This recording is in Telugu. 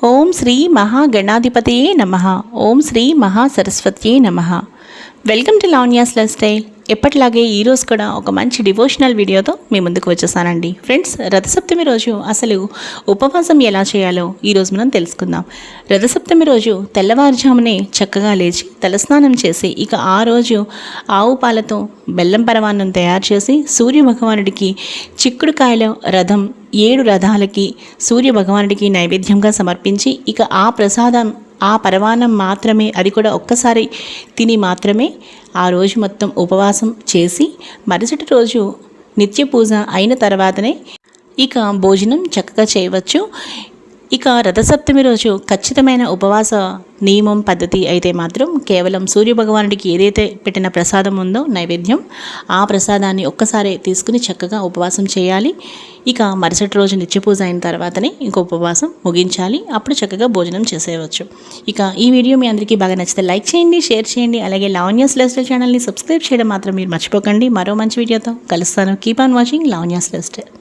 ఓం శ్రీ మహాగణాధిపతయే నమః. ఓం శ్రీ మహాసరస్వత్యే నమః. Welcome to Lavanya's life style. ఎప్పటిలాగే ఈరోజు కూడా ఒక మంచి డివోషనల్ వీడియోతో మీ ముందుకు వచ్చేసానండి. ఫ్రెండ్స్, రథసప్తమి రోజు అసలు ఉపవాసం ఎలా చేయాలో ఈరోజు మనం తెలుసుకుందాం. రథసప్తమి రోజు తెల్లవారుజామునే చక్కగా లేచి తలస్నానం చేసి ఇక ఆ రోజు ఆవు పాలతో బెల్లం పరమాన్నం తయారు చేసి సూర్య భగవానుడికి చిక్కుడుకాయల రథం 7 రథాలకి సూర్య భగవానుడికి నైవేద్యంగా సమర్పించి ఇక ఆ ప్రసాదం ఆ పరమాన్నం మాత్రమే, అది కూడా ఒక్కసారి తిని మాత్రమే ఆ రోజు మొత్తం ఉపవాసం చేసి మరుసటి రోజు నిత్య పూజ అయిన తర్వాతనే ఇక భోజనం చక్కగా చేయవచ్చు. ఇక రథసప్తమి రోజు ఖచ్చితమైన ఉపవాస నియమం పద్ధతి అయితే మాత్రం కేవలం సూర్యభగవానుడికి ఏదైతే పెట్టిన ప్రసాదం ఉందో నైవేద్యం, ఆ ప్రసాదాన్ని ఒక్కసారి తీసుకుని చక్కగా ఉపవాసం చేయాలి. ఇక మరుసటి రోజు నిత్యపూజ అయిన తర్వాతనే ఇంక ఉపవాసం ముగించాలి. అప్పుడు చక్కగా భోజనం చేసేయవచ్చు. ఇక ఈ వీడియో మీ అందరికీ బాగా నచ్చితే లైక్ చేయండి, షేర్ చేయండి. అలాగే లావణ్యాస్ లైఫ్ స్టైల్ ఛానల్ని సబ్స్క్రైబ్ చేయడం మాత్రం మీరు మర్చిపోకండి. మరో మంచి వీడియోతో కలుస్తాను. Keep on watching Lavanya's life style.